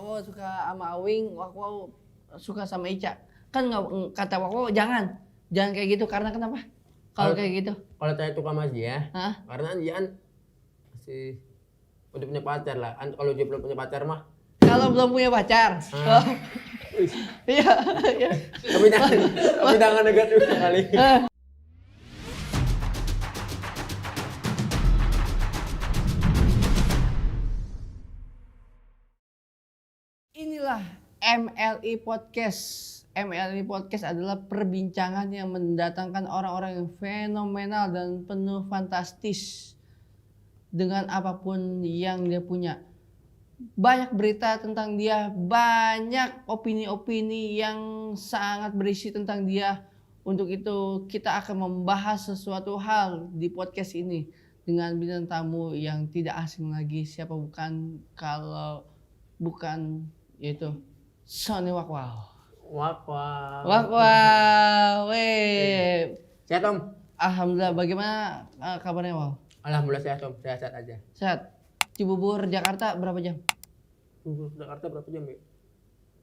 Wawo suka sama Awing, Wawo suka sama Ica. Kan nggak kata Wawo jangan kayak gitu karena kenapa? Kalau kayak gitu? Kalau saya suka sama dia, Hah? karena dia kan masih udah punya pacar lah. Kalau dia belum punya pacar mah. Kalau belum punya pacar. Oh. Iya, iya. Tapi jangan negatif kali. Inilah MLI Podcast. MLI Podcast adalah perbincangan yang mendatangkan orang-orang yang fenomenal dan penuh fantastis dengan apapun yang dia punya. Banyak berita tentang dia, banyak opini-opini yang sangat berisi tentang dia. Untuk itu kita akan membahas sesuatu hal di podcast ini dengan bintang tamu yang tidak asing lagi, siapa bukan kalau bukan yaitu Sony Wakwau. Wakwau, weh. Sehat Om? Alhamdulillah, bagaimana kabarnya Wow? Alhamdulillah sehat Om, sehat aja. Sehat. Cibubur Jakarta berapa jam? Jakarta berapa jam ya?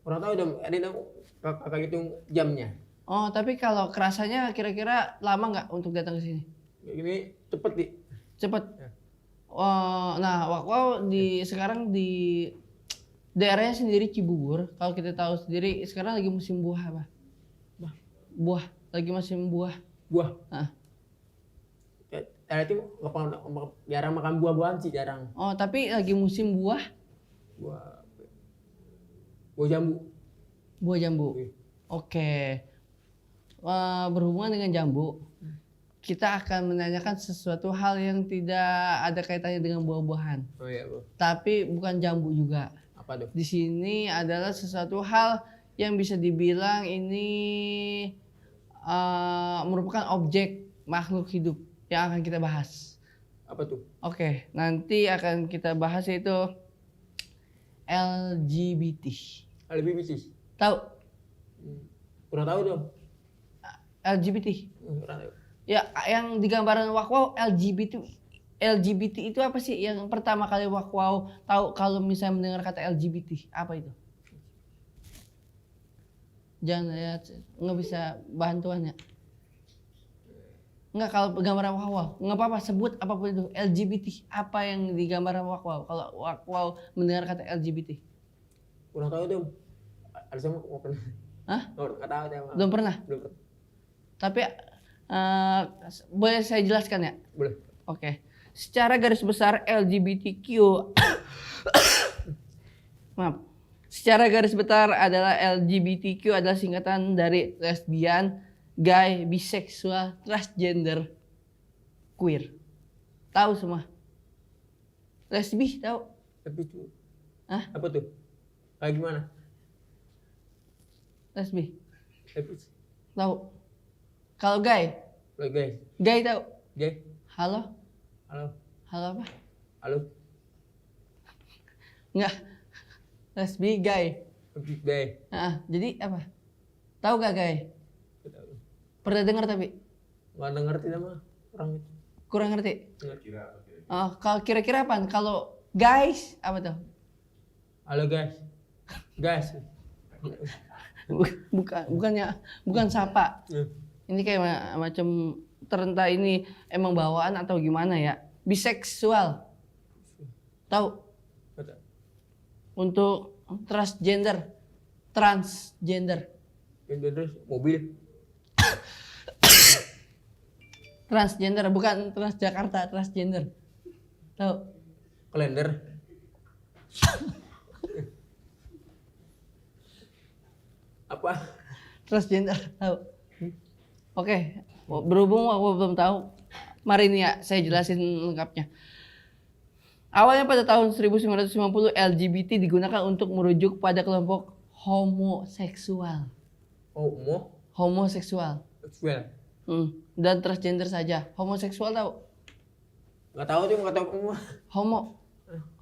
Orang tahu dong, ada kakak hitung jamnya. Oh, tapi kalau kerasanya kira-kira lama nggak untuk datang ke sini? Ini cepet di. Cepet. Ya. Oh, nah, Wakwau sekarang di daerahnya sendiri Cibubur. Kalau kita tahu sendiri sekarang lagi musim buah apa? Buah. Lagi musim buah. Buah. Nah. Itu jarang makan buah-buahan sih, jarang. Oh, tapi lagi musim buah. Buah jambu. Buah jambu. Oke. Oke. Berhubungan dengan jambu, kita akan menanyakan sesuatu hal yang tidak ada kaitannya dengan buah-buahan. Oh iya, Bu. Tapi bukan jambu juga. Apa tuh? Di sini adalah sesuatu hal yang bisa dibilang ini merupakan objek makhluk hidup yang akan kita bahas. Apa tuh? Oke, nanti akan kita bahas yaitu LGBT. LGBT. Tahu? Kurang tahu dong. LGBT. Kurang tahu. Ya, yang di gambaran Wakwau LGBT itu apa sih? Yang pertama kali Wakwau tahu kalau misalnya mendengar kata LGBT, apa itu? Jangan ya, nggak bisa bantuan ya. Nggak, kalau gambaran Wakwau, nggak apa-apa, sebut apapun itu. LGBT, apa yang di gambaran Wakwau kalau Wakwau mendengar kata LGBT? Kurang tahu dong. Ada sama mau pernah? Hah? Nggak tahu deh. Belum pernah? Belum pernah. Tapi boleh saya jelaskan ya? Boleh. Oke. Secara garis besar LGBTQ maaf. Secara garis besar adalah LGBTQ adalah singkatan dari lesbian, gay, biseksual, transgender, queer. Tahu semua? Lesbi tahu? Tapi itu. Hah? Apa tuh? Kayak gimana? Lesbi. Tapi Tahu? Kalau gay? lo guys. Gay tahu? Gay. Halo? Halo. Halo apa? Halo. Enggak. Lesbi, gay. Gay. Jadi apa? Tahu gak gay? Nggak tahu. Pernah dengar tapi Nggak ngerti nama orang itu. kurang ngerti. Kira-kira. Kalau kira-kira apa? Kalau guys apa tuh? Halo guys. Guys. Bukan sapa. Ini kayak macam terentah ini emang bawaan atau gimana ya? Biseksual. Tahu? Untuk transgender. Terus mobil. Transgender bukan Transjakarta, transgender. Tahu? Kalender. Apa? Transgender tahu? Oke, berhubung aku belum tahu, mari nih ya saya jelasin lengkapnya. Awalnya pada tahun 1950 LGBT digunakan untuk merujuk pada kelompok homoseksual. Homoseksual. Seksual. Dan transgender saja. Homoseksual tahu? Nggak tahu tuh, nggak tahu semua.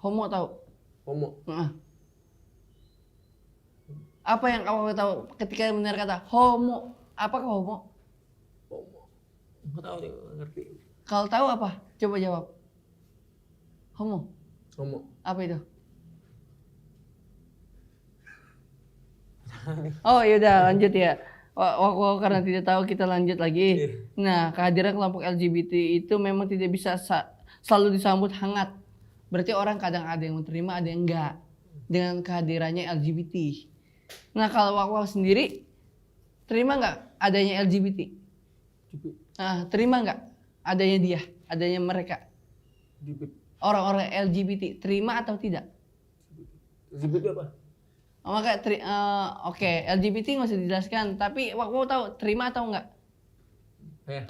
Homo tahu? Homo. Apa yang kamu tahu ketika mendengar kata homo? Apakah homo? Nggak tahu tuh, nggak ngerti. Kalau tahu apa? Coba jawab. Homo. Homo. Apa itu? Oh yaudah lanjut ya. Karena tidak tahu kita lanjut lagi. Nah, kehadiran kelompok LGBT itu memang tidak bisa selalu disambut hangat. Berarti orang kadang ada yang menerima, ada yang enggak dengan kehadirannya LGBT. Nah, kalau Wak Wow sendiri terima nggak adanya LGBT? Nah, terima nggak adanya dia, adanya mereka? Orang-orang LGBT terima atau tidak? LGBT apa? Maka oke, LGBT nggak usah dijelaskan, tapi Wak Wow tahu terima atau enggak? Ya.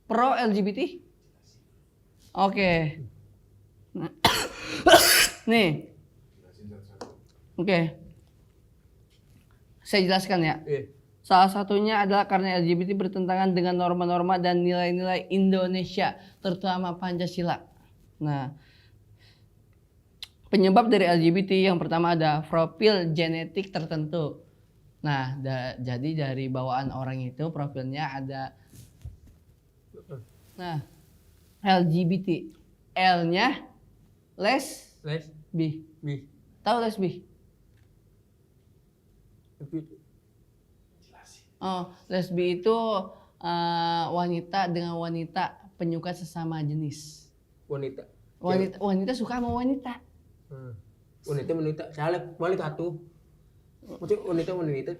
Pro LGBT? Oke. Nih. Oke. Saya jelaskan ya. Salah satunya adalah karena LGBT bertentangan dengan norma-norma dan nilai-nilai Indonesia, terutama Pancasila. Nah, penyebab dari LGBT yang pertama ada profil genetik tertentu. Nah, jadi dari bawaan orang itu profilnya ada. Nah, LGBT. L-nya lesbi. Tahu lesbi? Oh, lesbi itu wanita dengan wanita penyuka sesama jenis. Wanita suka sama wanita. Wanita. Saya balik satu. Maksudnya wanita.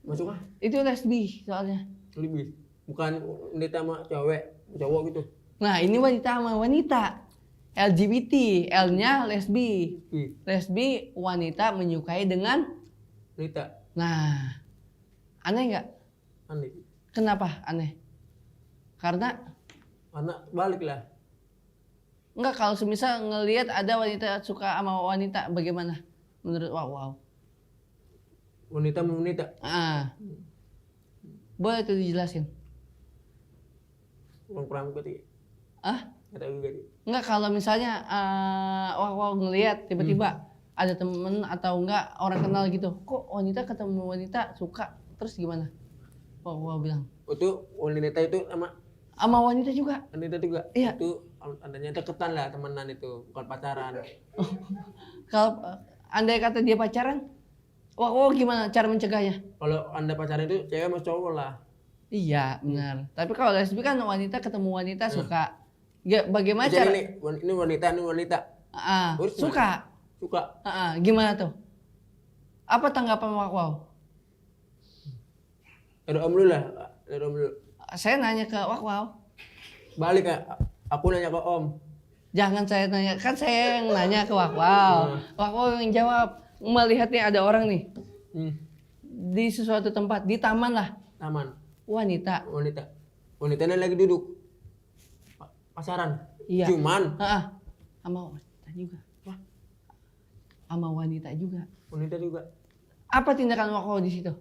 Masuk Itu lesbi soalnya. Lebih. Bukan wanita sama cowok gitu. Nah, ini wanita sama wanita. LGBT, L-nya lesbi. Lesbi wanita menyukai dengan wanita. Nah, aneh nggak? Aneh. Kenapa aneh? Karena balik lah. Enggak, kalau semisal ngelihat ada wanita suka sama wanita, bagaimana menurut Wow? Wanita sama wanita. Boleh tuh dijelasin. Kurang berarti. Kata juga. Enggak, kalau misalnya Wow ngelihat tiba-tiba ada temen atau enggak orang kenal gitu, kok wanita ketemu wanita suka, terus gimana? Wow bilang. Itu wanita itu sama wanita juga. Wanita juga. Iya. Itu adanya deketan lah, temenan itu, bukan pacaran. Kalau andai kata dia pacaran, Wow gimana cara mencegahnya? Kalau Anda pacaran itu cewek sama cowok lah. Iya, benar. Tapi kalau lesbi kan wanita ketemu wanita suka. Bagaimana cara? Ini wanita. Suka. Gimana tuh? Apa tanggapan Wow? Dari Om dulu lah. Saya nanya ke Wow. Balik ya. Aku nanya ke Om. Jangan saya nanya, kan saya yang nanya ke Wow. Wow yang jawab. Melihat nih ada orang nih di sesuatu tempat, di taman lah. Wanita ini lagi duduk pasaran. Iya. Cuman sama wanita juga. Wanita juga. Apa tindakan Wow di situ?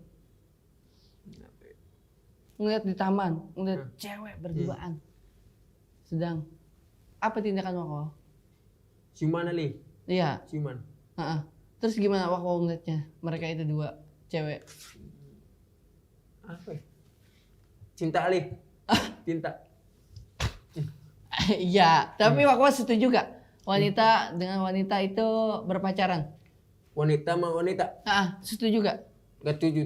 Ngeliat di taman, ngeliat cewek berduaan. Sedang apa tindakan Wow? Ciuman ali. Iya. Ciuman. Terus gimana Wow ngeliatnya? Mereka itu dua cewek. Apa ya? Cinta ali. Cinta. Iya, tapi Wow setuju gak? Wanita dengan wanita itu berpacaran? Wanita sama wanita. Setuju gak? Gak setuju.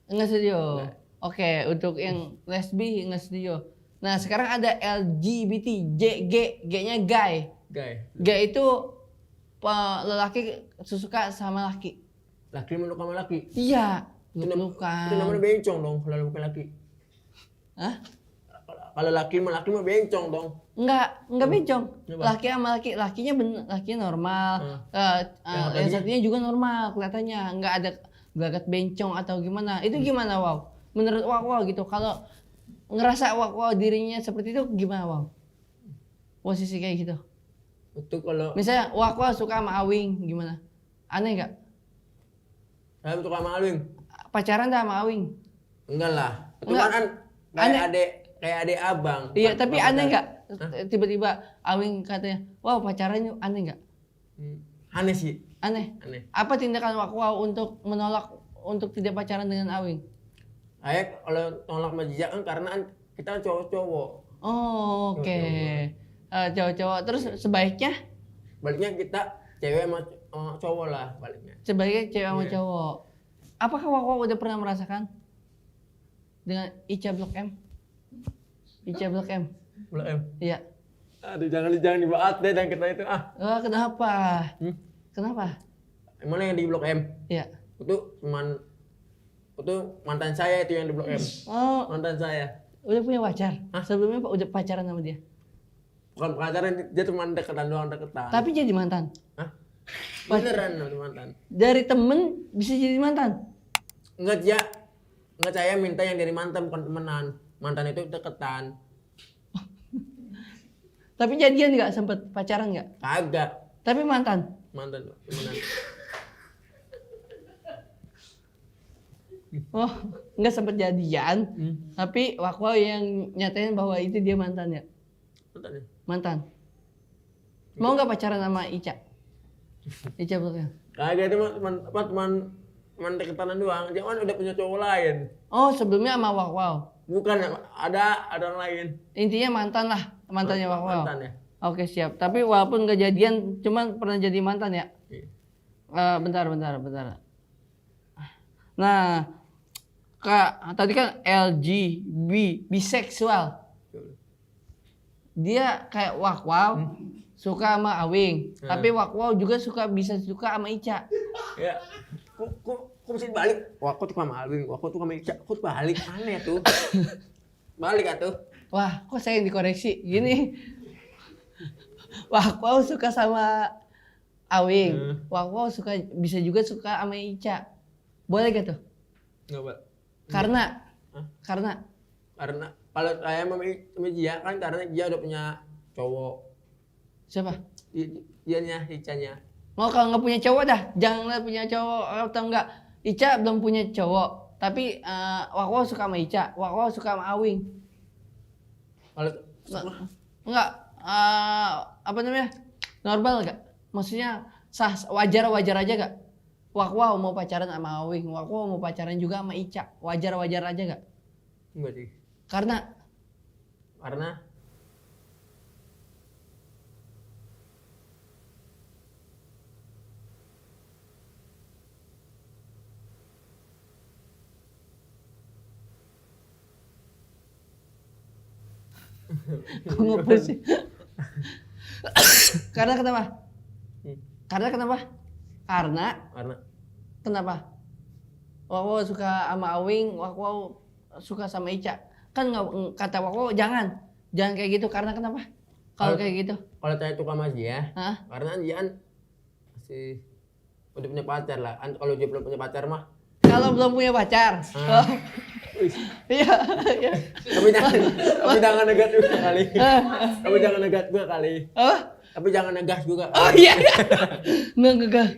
Nggak setuju. Oke, untuk yang lesbi nggak setuju. Nah, sekarang ada LGBT, G-nya guy. Gay itu lelaki suka sama laki. Laki meluk sama laki. Iya, peluk-pelukan. Itu namanya bencong dong kalau bukan laki. Kalau laki mah bencong dong. Enggak bencong. Laki sama laki, lakinya normal. Yang satunya juga normal kelihatannya, enggak ada gelagat bencong atau gimana. Itu gimana Wow? Menurut Wow gitu, kalau ngerasa Wow dirinya seperti itu gimana Wow? Posisi kayak gitu. Itu kalau misalnya Wow suka sama Awing gimana? Aneh enggak? Saya suka sama Awing. Pacaran dah sama Awing? Enggak lah. Itu kan kayak adek abang. Iya, tapi aneh enggak? Tiba-tiba Awing katanya, "Wow, pacaran yuk." Aneh enggak? Aneh sih. Aneh. Apa tindakan Wow untuk menolak untuk tidak pacaran dengan Awing? Kalau nolak sama Jija kan karena kita cowok-cowok. Oh, oke. Cowok-cowok. Terus sebaiknya? Baliknya kita cewek sama cowok lah baliknya. Sebaiknya cewek sama cowok. Apakah Wak udah pernah merasakan dengan Ica Blok M? Ica Blok M. Blok M. Iya. Aduh jangan dibahas deh dan kita itu ah. Oh, kenapa? Kenapa? Mana yang di Blok M? Iya. Itu mantan saya itu yang di Blok M. Oh, Mantan saya. udah punya pacar? Hah? Sebelumnya udah pacaran sama dia? Bukan pacaran, dia cuma deketan doang deketan. Tapi jadi mantan? Hah? Beneran mantan. Dari temen bisa jadi mantan? Enggak saya minta yang dari mantan bukan temenan. Mantan itu deketan. Tapi jadian nggak, sempet pacaran nggak? Kagak. Tapi mantan? Mantan temenan. Oh, nggak sempet jadian. Tapi Wak yang nyatain bahwa itu dia mantannya. Mantan ya? Mantan. Mau nggak pacaran sama Ica? Ica Blok M. Kagak itu teman deketanan doang. Dia kan udah punya cowok lain. Oh, sebelumnya sama Wak. Bukan ada orang lain. Intinya mantan lah, mantannya Wak. Mantan ya. Oke, siap. Tapi walaupun nggak jadian, cuman pernah jadi mantan ya? Iya. Bentar. Nah, Kak, tadi kan biseksual. Dia kayak Wak suka sama Awing, tapi Wak juga bisa suka sama Ica. Ya. Kok mesti balik? Wah, kok tuh sama Alvin, wah, kok tuh sama Ica, kok balik aneh tuh. Balik atuh. Wah, kok saya yang dikoreksi gini? Wak suka sama Awing, Wak bisa juga suka sama Ica. Boleh gak tuh? Enggak, Pak. Karena kalau saya sama Jia kan karena Jia udah punya cowok. siapa? Dianya, Icanya. Mau kalau nggak punya cowok dah, jangan punya cowok atau enggak. Ica belum punya cowok, tapi Wak suka sama Ica, Wak suka sama Awing. Kalau Enggak, apa namanya? Normal gak? Maksudnya wajar aja gak? Wak mau pacaran sama Awing, Wak mau pacaran juga sama Ica, wajar aja gak? enggak sih. Karena Gue ngepus sih. Karena kenapa? Karena kenapa? Wak suka sama Awing, Wak suka sama Ica. Kan nggak, kata Wak jangan kayak gitu. Karena kenapa? Kalau kayak gitu? Kalau saya suka sama Jia, Hah? karena Jia masih udah punya pacar lah. Kalau dia belum punya pacar mah. Kalau belum punya pacar. Oh. Iya. Tapi jangan negat juga kali. Tapi jangan negat juga kali. Apa? Tapi jangan negas juga. Oh iya. Nggak.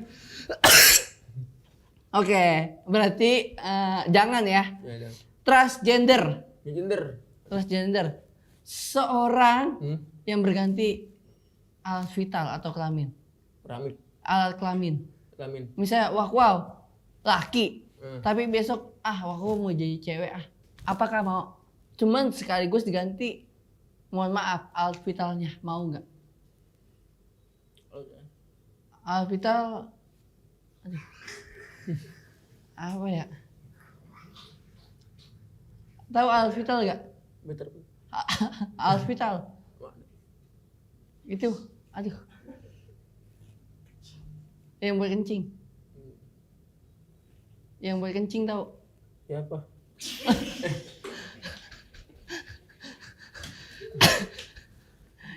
Oke, berarti jangan ya. Ya, Transgender. Gender. Seorang yang berganti alat vital atau kelamin. Alat kelamin. Misalnya Wak laki. Tapi besok Wak mau jadi cewek apakah mau? Cuman sekaligus diganti, mohon maaf, alat vitalnya mau nggak? Alat vital, apa ya? Tahu alat vital nggak? Betul. Alat vital itu, yang buat kencing. Yang buat kencing tahu? Siapa?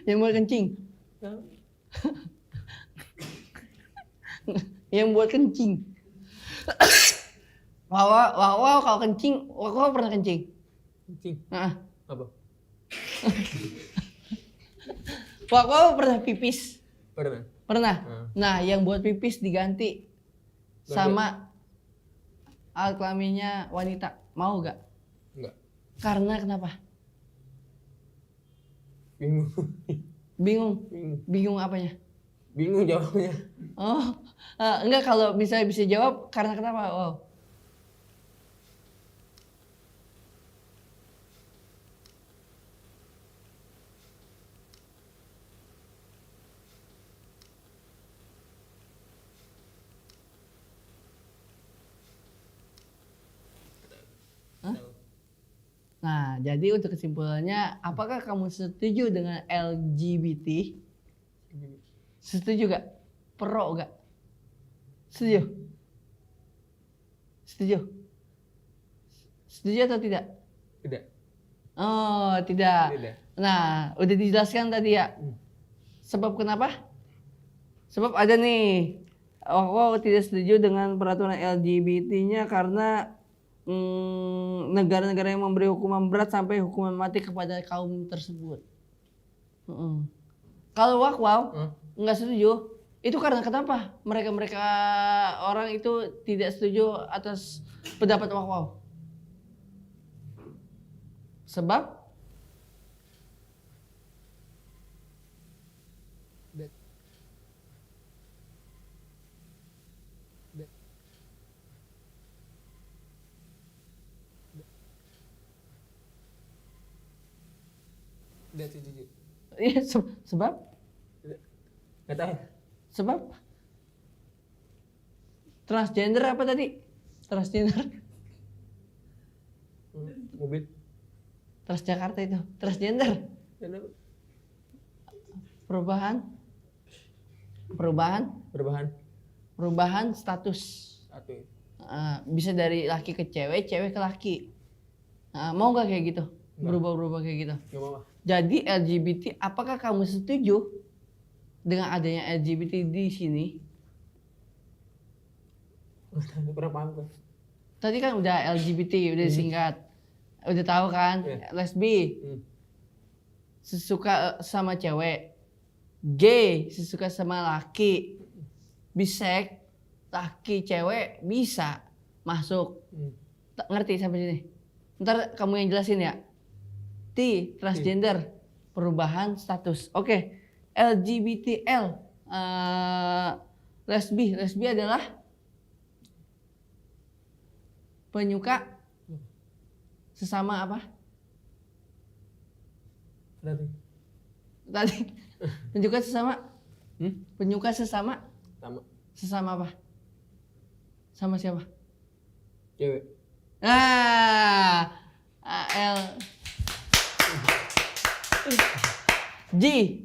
Yang buat kencing. Yang buat kencing. Wak kalau kencing, Wak pernah kencing? Kencing? Apa? Wak pernah pipis? Pernah. Nah, yang buat pipis diganti sama alat kelaminnya wanita, mau gak? Enggak. Karena kenapa? Bingung. Bingung apanya? Bingung jawabnya. Oh, enggak, kalau bisa jawab karena kenapa? Wow. Nah, jadi untuk kesimpulannya, apakah kamu setuju dengan LGBT? Setuju gak? Pro gak? Setuju? Setuju? Setuju atau tidak? Tidak. Oh, tidak. Tidak. Nah, udah dijelaskan tadi ya. Sebab kenapa? Sebab ada nih, aku tidak setuju dengan peraturan LGBT-nya karena negara-negara yang memberi hukuman berat sampai hukuman mati kepada kaum tersebut. Kalau Wakwau nggak setuju, itu karena kenapa? Mereka orang itu tidak setuju atas pendapat Wakwau. Sebab Tidak setuju. iya, sebab Nggak tahu. sebab transgender apa tadi? Transgender. Mobil. Transjakarta itu. Transgender. Kenapa? Perubahan status. Satu. Bisa dari laki ke cewek, cewek ke laki. Mau nggak kayak gitu? Berubah-berubah kayak gitu. Nggak apa-apa. Jadi LGBT, apakah kamu setuju dengan adanya LGBT di sini? Nggak tahu, kurang paham kan? Tadi kan udah LGBT, udah disingkat. Udah tahu kan? Iya. Lesbi, sesuka sama cewek. Gay, sesuka sama laki. Bisek, laki cewek bisa masuk. Ngerti sampai sini? Ntar kamu yang jelasin ya. Transgender, perubahan status. Oke. LGBTL, lesbi adalah penyuka sesama apa? Tadi penyuka sesama. Penyuka sesama. Sama. Sesama apa? Sama siapa? Cewek. Gay,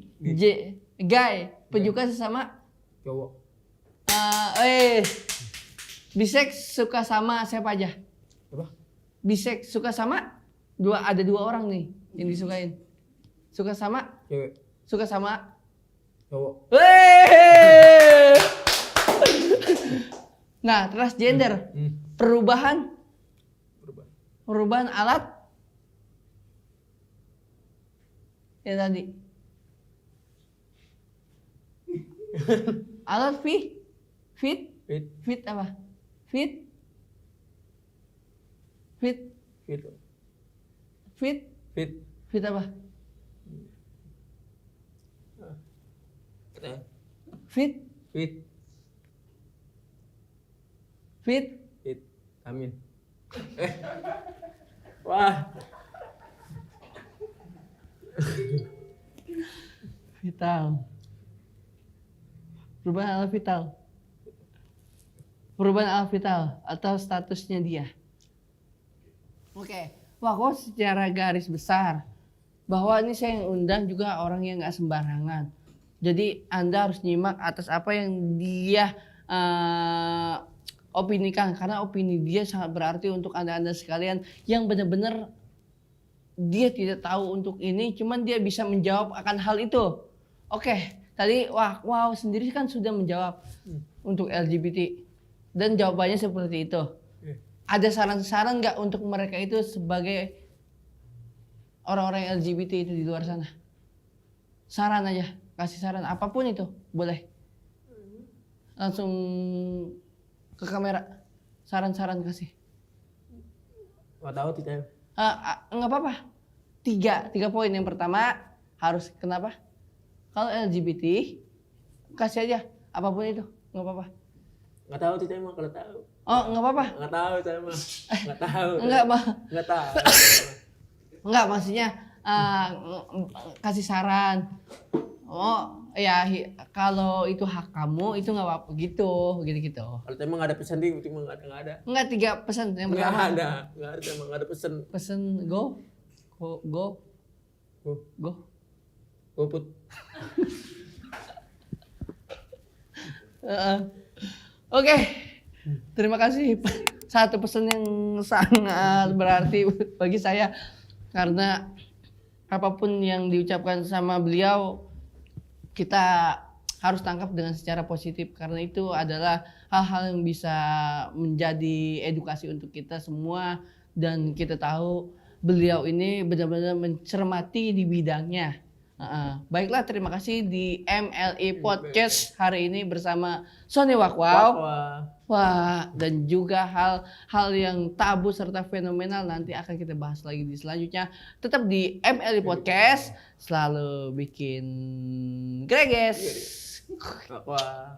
penyuka sesama. Cowok. Bisek suka sama siapa aja? Apa? Bisek suka sama ada dua orang nih yang disukain. Suka sama, Cewek. suka sama. Cowok. Nah, transgender, perubahan alat ya tadi. Alat fit apa? Fit apa? Fit. Amin. Wah. Vital. Perubahan alat vital. Perubahan alat vital atau statusnya dia. Oke. Wah, kok secara garis besar bahwa ini saya yang undang juga orang yang nggak sembarangan. Jadi Anda harus nyimak atas apa yang dia opinikan, karena opini dia sangat berarti untuk Anda sekalian yang benar-benar dia tidak tahu untuk ini, cuman dia bisa menjawab akan hal itu. Oke, tadi wow sendiri kan sudah menjawab untuk LGBT dan jawabannya seperti itu. Ada saran-saran nggak untuk mereka itu sebagai orang-orang LGBT itu di luar sana? Saran aja, kasih saran apapun itu boleh. Langsung ke kamera, saran-saran kasih. Nggak tahu tidak. Nggak apa-apa. Tiga poin. Yang pertama harus kenapa? Kalau LGBT kasih aja apapun itu, nggak apa-apa. Nggak tahu tidak emang kalau tahu. Oh, nggak apa-apa. Nggak tahu saya mah. Nggak tahu. Nggak tahu. Nggak, maksudnya kasih saran. Oh ya kalau itu hak kamu itu nggak apa-apa gitu. Kalau emang nggak ada pesan di, emang nggak ada. Enggak 3 pesan yang Nggak pertama. ada, emang nggak ada pesan. Pesen go. Go, put. Heeh. Oke. Terima kasih. Satu pesan yang sangat berarti bagi saya karena apapun yang diucapkan sama beliau kita harus tangkap dengan secara positif karena itu adalah hal-hal yang bisa menjadi edukasi untuk kita semua dan kita tahu beliau ini benar-benar mencermati di bidangnya. Baiklah, terima kasih di MLI Podcast hari ini bersama Sony Wakwaw. Wah, dan juga hal-hal yang tabu serta fenomenal nanti akan kita bahas lagi di selanjutnya. Tetap di MLI Podcast, selalu bikin greges. Wah.